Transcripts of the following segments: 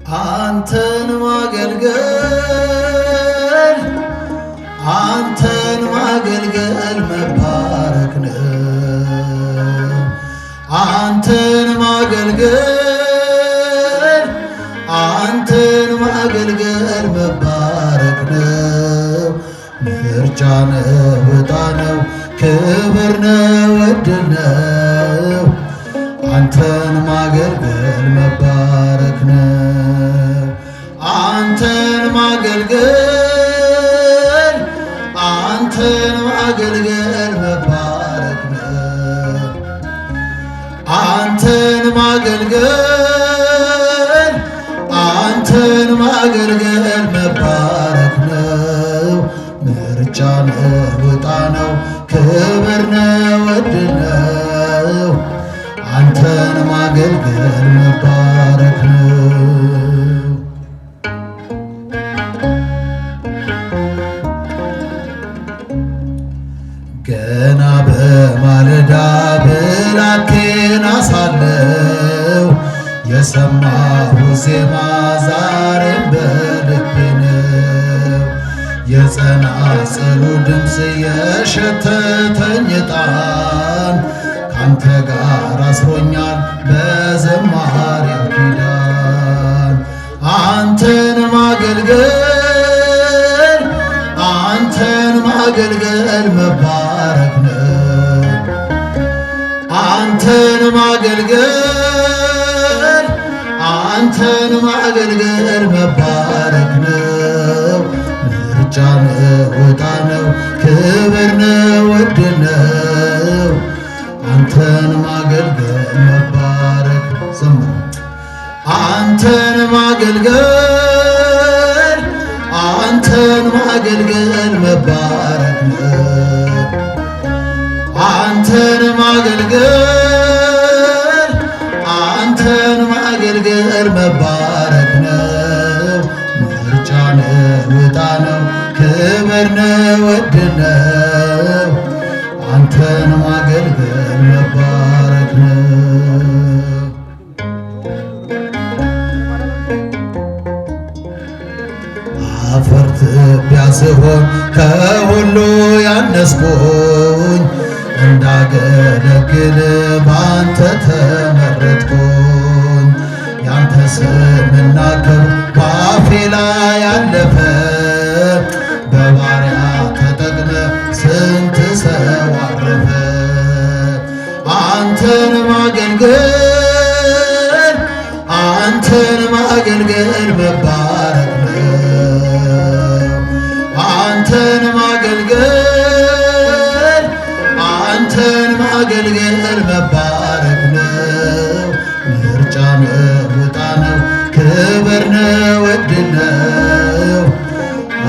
አንተን ማገልገል አንተን ማገልገል መባረክ ነው። አንተን ማገልገል አንተን ማገልገል መባረክ ነው። ምርጫ ነው፣ ዕጣ ነው፣ ክብር ነው፣ ዕድል ነው። አንተን ማገልገል መባረክ ነው። አንተን ማገልገል አንተን ማገልገል መባረክ ነው። አንተን ማገልገል አንተን ማገልገል መባረክ ነው። ምርጫ ነው፣ ዕጣ ነው፣ ክብር ነው፣ ዕድል ነው። አንተን ማገልገል መባረክ ነው። ገና በማለዳ ብላቴና ሳለሁ የሰማሁት ዜማ ዛሬም በልቤ ነው። የጸናጽሉ ድምፅ የሸተተኝ ዕጣን ካንተ ጋር አስሮኛል በዘማሬው ኪዳን። አንተን ማገልገል አንተን ማገልገል መባረክ ነው። አንተን ማገልገል አንተን ማገልገል መባረክ ነው። ምርጫ ነው፣ ዕጣ ነው፣ ክብር ነው፣ ዕድል ነው። አንተን ማገልገል መባረክ ዘምሩ። አንተን ማገልገል አንተን ማገልገል መባረክ ነው። አንተን ማገልገል አንተን ማገልገል መባረክ ነው። ምርጫ ነው፣ ዕጣ ነው፣ ክብር ነው፣ ዕድል ነው። አንተን ማገልገል መባረክ ነው። አፈር ትቢያ ስሆን ከሁሉ ያነስኩኝ እንዳገለግል ባንተ ተመረጥኩኝ። ያንተ ስምና ክብር ባፌ ላይ ያለፈ በባሪያ ተጠቅመ ስንት ሰው አረፈ። አንተን ማገልገል አንተን ማገልገል መባረክ ነው። አንተን ማገልገል አንተን ማገልገል መባረክ ነው። ምርጫ ነው፣ ዕጣ ነው፣ ክብር ነው፣ ዕድል ነው።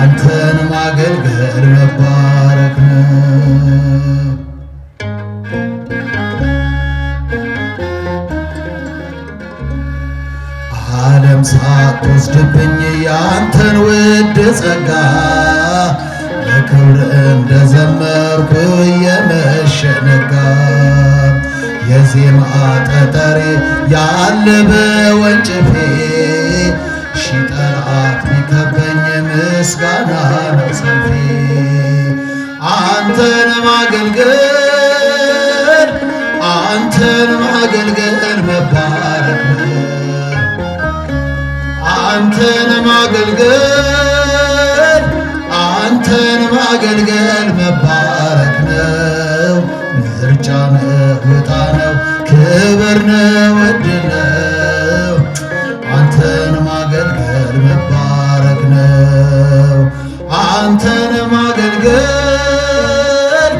አንተን ማገልገል መባረክ ነው። ዓለም ሳትወስድብኝ ያንተን ውድ ጸጋ ለክብር እንደዘመርኩ የመሸ ነጋ። የዜማ ጠጠሬ ያለ በወንጭፌ ሺህ ጠላት ቢከበኝ ምስጋና ነው ሰልፌ። አንተን ማገልገል አንተን ማገልገል መባረክ ነው። አንተን ማገልገል አንተን ማገልገል መባረክ ነው። ምርጫ ነው፣ ዕጣ ነው፣ ክብር ነው፣ ዕድል ነው። አንተን ማገልገል መባረክ ነው። አንተን ማገልገል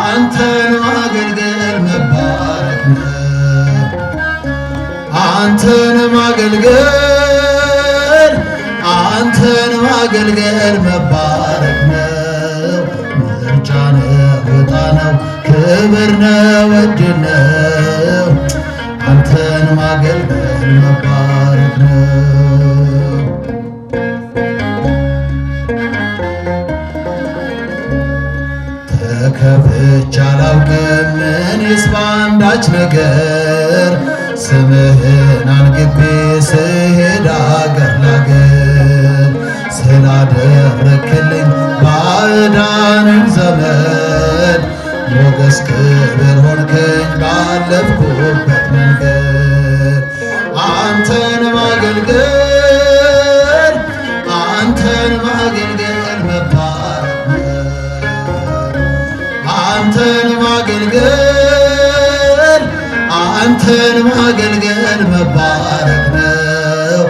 አንተን ማገልገል መባረክ ነው። አንተን ማገልገል አንተን ማገልገል መባረክ ነው። ምርጫ ነው፣ ዕጣ ነው፣ ክብር ነው፣ ዕድል ነው። አንተን ማገልገል መባረክ ነው። ተከፍቼ አላውቅም እኔስ በአንዳች ነገር ስምህን አንግቤ ስሄድ አንተን ማገልገል መባረክ ነው።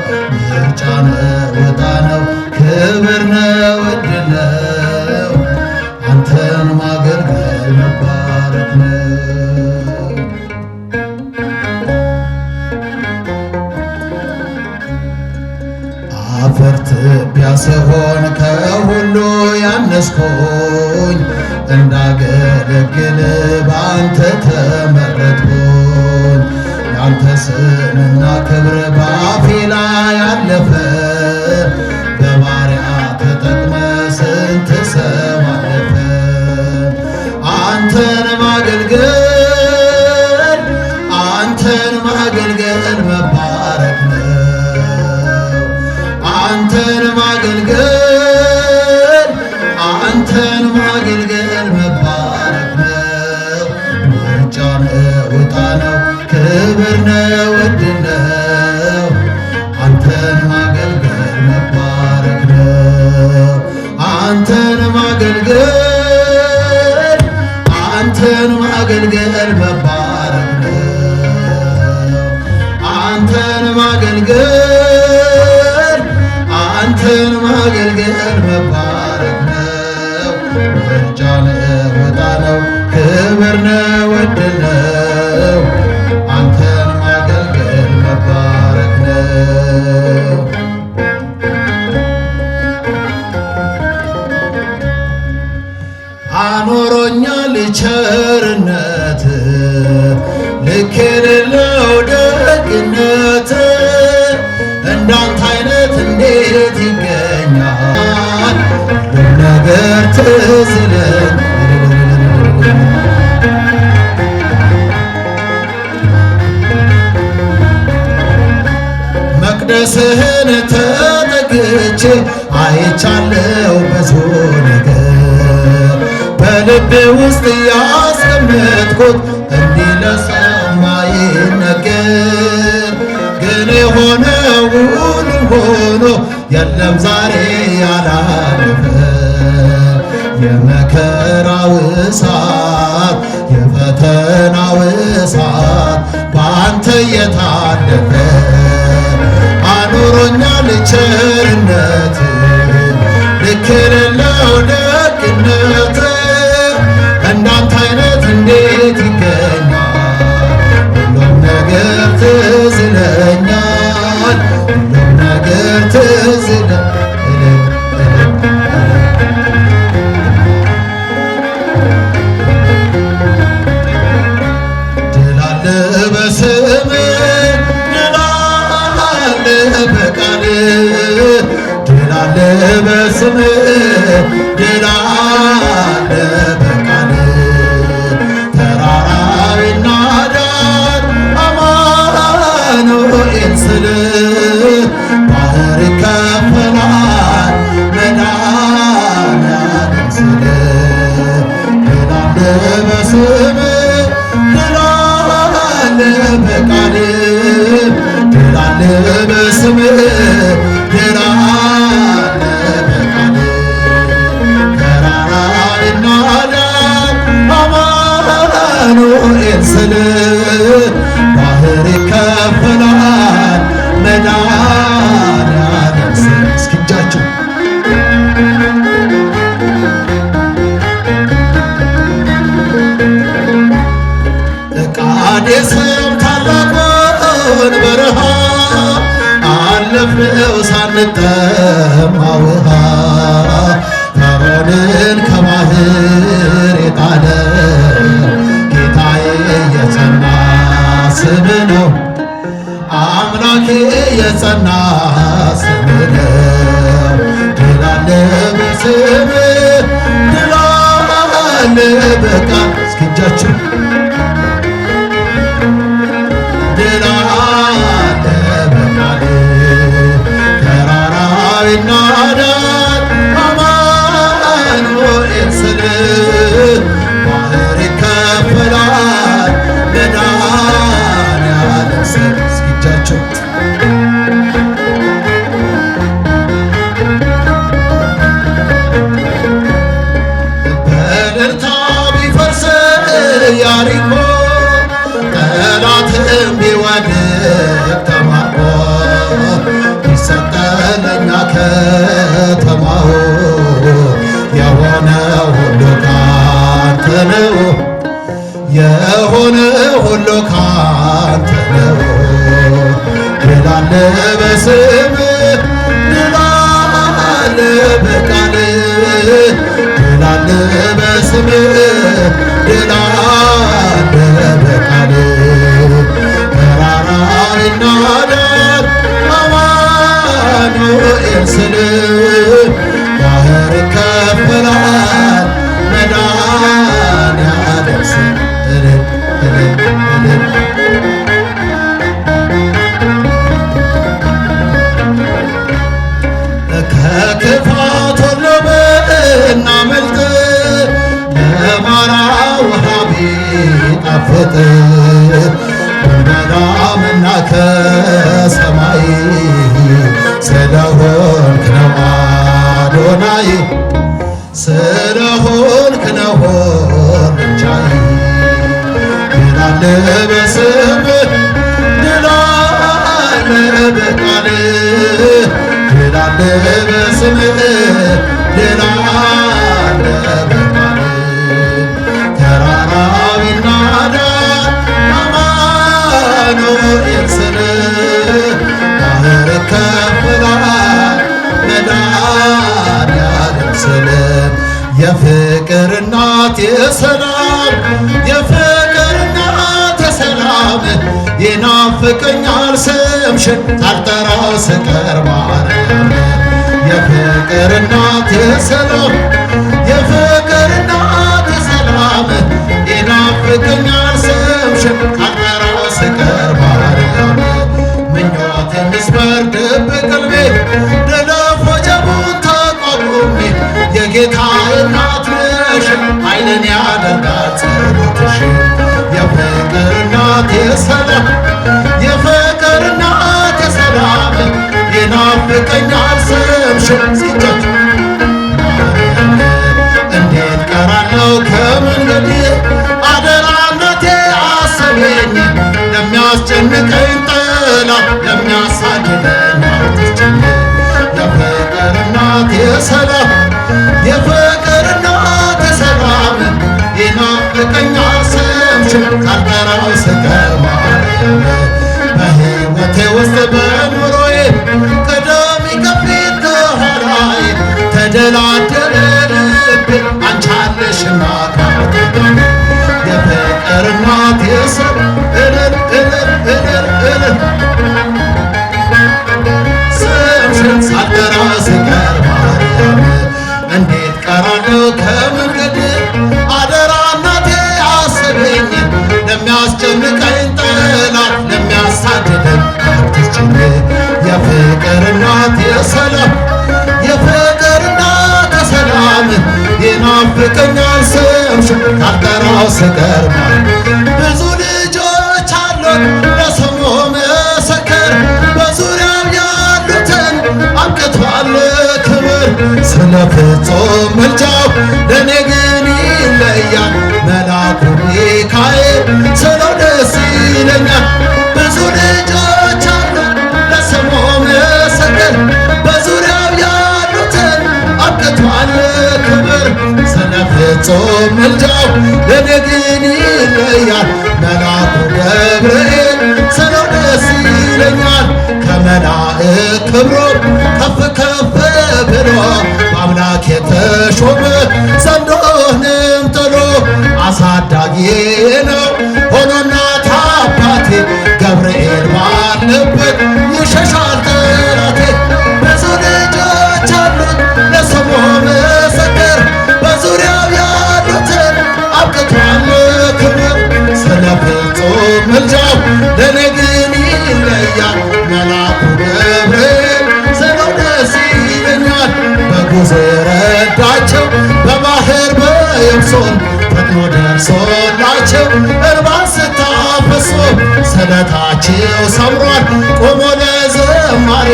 ምርጫ ነው ዕጣ ነው ክብር ነው ዕድል ነው። አንተን ማገልገል መባረክ ነው። አፈር ትቢያ ስሆን ከሁሉ ያነስኩኝ እንዳገለግል በአንተ ተመረጥኩኝ። ያንተ ስምና ክብር በአፌ ላይ አለፈ። በባሪያ ተጠቅመ ስንት ሰው አለፈ። አንተን ማገልገል አንተን ማገልገል መባረክ ነው። አንተን ማገልገል አንተን ማገልገል መባረክ ነው። ምርጫ ነው ዕጣ ነው ክብር ነው ዕድል ነው። አንተን ማገልገል መባረክ ነው። አንተን ማገልገል አንተን ማገልገል መባረክ ነው። አንተን ማገልገል አንተን ማገልገል መባረክ ነው። ምርጫ ነው ዕጣ ነው ክብር ነው ዕድል ነው። አንተን ማገልገል መባረክ ነው። አኖሮኛል ቸርነት ልክ የሌለው ደግነት። እንዳንተ አይነት እንዴት ይገኛል? ሁሉም ነገር ትዝ ይለኝ መቅደስህን ተጠግቼ አይቻለው ብዙ ነገር በልቤ ውስጥ ያስቀመጥኩት እንዲህ ለሰው ማይነገር። ግን የሆነ ሁሉም ሆኖ የለም ዛሬ ያላለፈ የመከራው እሳት የፈተናው እሳት በአንተ የታለፈ አኑሮኛል ቸርነት ልክ የሌለው ደግነት። እንዳንተ አይነት እንዴት ይገኛል? ሁሉም ነገር ትዝ ይለኛል። ሁሉም ነገር ትዝ ድል አለ በስምህ ድል አለ በቃልህ ድል አለ በስምህ ድል አለ በቃልህ ተራራው ይናዳል አማኑኤል ስልህ ባህር ይከፈላል መድኃኒዓለም ስልህ ድል አለ በስምህ ድል አለ በቃልህ ድል አለ በስምህ ድል አለ በቃልህ ተራራው ይናዳል አማኑኤል ስልህ ባህር ይከፈላል መድኃኒዓለም ስልህ። እስኪ እጃችሁ ቃዴስም ታላቁን በረሃ አለፍነው ሳንጠማ ውሃ። ፈርዖንን ከባህር የጣለ ጌታዬ የጸና ስም ነው። አምላኬ የጸና ስም ነው። ድል አለ በስምህ ድል አለ በቃል እስኪ እጃችሁ ድል አለ በቃልህ ተራራው ይናዳል አማኑኤል ስልህ ባህር ይከፈላል መድኃኒዓለም ስልህ። እስኪ እጃችሁ በእልልታ ቢፈርስ አለ በስምህ ድል አለ በቃልህ ድል አለ በስምህ ድል አለ በቃልህ ተራራው ይናዳል አማኑኤል ስልህ ባህር ይከፈላል መድኃኔዓለም ስልህ እልል እልል እልል ከክፋት ሁሉ ብናመልጥ ለማራ ውሃ ቢጣፍጥ ብንበላ መና ከሰማይ ስለሆንክ ነው አዶናይ ስለሆንክ ነው ሆንቻይ ድል አለ በስምህ ድል አለ በቃልህ ድል አለ በስምህ ድል አለ በቃልህ ተራራው ይናዳል አማኑኤል ስልህ ባህር ይከፈላል መድኃኔዓለም ስልህ የፍቅር እናት የሰላም የፍቅር እናት የሰላም ይናፍቀኛል ስምሽን ሳልጠራው ስቀር ማርያም የፍቅር እናት የሰላም የፍቅር እናት የሰላም ይናፍቀኛል ስምሽን ሳልጠራው ስቀር ማርያም ምኞቴን ምስበር ድብቅ ቀልቤ ደለፍ ወጀቡን ተቋቁሜ የጌታዬ እናት ነሽ ኃይልን ያደርጋል ጸሎትሽ የፍቅር እናት የሰላም የፍቅር እናት የሰላም ይናፍቀኛል ስምሽን ሲጨት እንዴት ቀራለው ከመንገዴ አደራ እናቴ አሰበኝ ለሚያስጨንቀኝ ጠላት ለሚያሳድደኝ አትስጭኝ የፍቅር እናት የሰላም የፍቅር እናት የሰላም ይናፍቀኛል ስምሽን ሳልጠራው ስቀር ማርያም በሕይወቴ ውስጥ በኑሮዬ ቀዳሚ ከፊት ከኋላዬ ተደላደለ ልቤ አንቺ አለሽና ካጠገቤ የፍቅር እናት የሰላም እልል እልል እልል እልል ስምሽን ሳልጠራው ስቀር ማርያም እንዴት ቀራለሁ ከመንገድ አደራ እናቴ አስበኝ ለሚያስጨንቀኝ ጠላት ለሚያሳድደኝ አትስጭኝ የፍቅር እናት የሰላም የፍቅር እናት የሰላም ይናፍቀኛል ስምሽን ሳልጠራው ስቀር ብዙ ልጆች አሉት ለስሙ መሰከር በዙሪያው ያሉትን አብቅቷል ክብር ስለ ፍጹም ምልጃው ለእኔ ግን ይለያል መልአኩ ሚካኤል ስለው ደስ ይለኛል ብዙ ልጆች አሉ ለስሙ መሰከር በዙሪያው ያሉትን አብቅቷል ክብር ስለ ፍጹም ምልጃው ለእኔ ግን ይለያል መልአኩ ገብርኤል ስለው ደስ ይለኛል ከመላእክት ክብሮ ከፍ ከፍ ብሎ በአምላክ የተሾመ ዘንዶንም ጥሎ አሳዳጊ ነው ሆኖ እናት አባቴ ገብርኤል ባለበት ይሸሻል ጠላቴ ብዙ ልጆች አሉት ለስሙ መሰከር በዙሪያው ያሉትን አብቅቷል ክብር ስለ ፍጹም ምልጃው ለእኔ ግን ይለያል መልአኩ ገብርኤል ስለው ደስ ይለኛል በጉዞ የረዳቸው በባህር በየብሶን ፈጥኖ ደርሶላቸው እንባን ስታፈሱ ስለታቸው ሰምሯል ቆሞ ለዝማሬ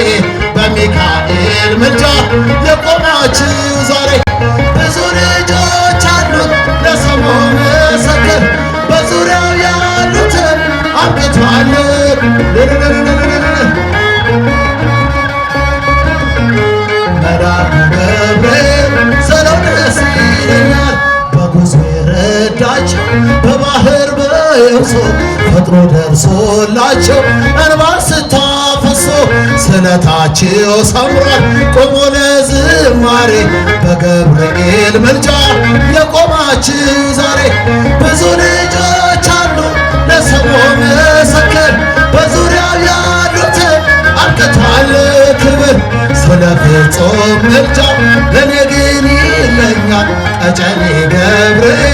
በሚካኤል ምልጃ የቆማችሁ ዛሬ ብዙ ልጆች አሉት ለስሙ መሰከር በዙሪያው ያሉትን አብቅቷል መልአኩ ገብርኤል ስለው ደስ ይለኛል በጉዞ የረዳቸው በባህር በየብሶ ፈጥኖ ደርሶላቸው እንባን ስታፈሱ ስለታችሁ ሰምሯል ቆሞ ለዝማሬ በገብርኤል ምልጃ የቆማችሁ ዛሬ ብዙ ልጆች አሉ ለስሙ ምስክር በዙሪያው ያሉትን አብቅቷል ክብር ስለ ፍጹም ምልጃው ለኔ ግን ይለኛል ቀጨኔ ገብርኤል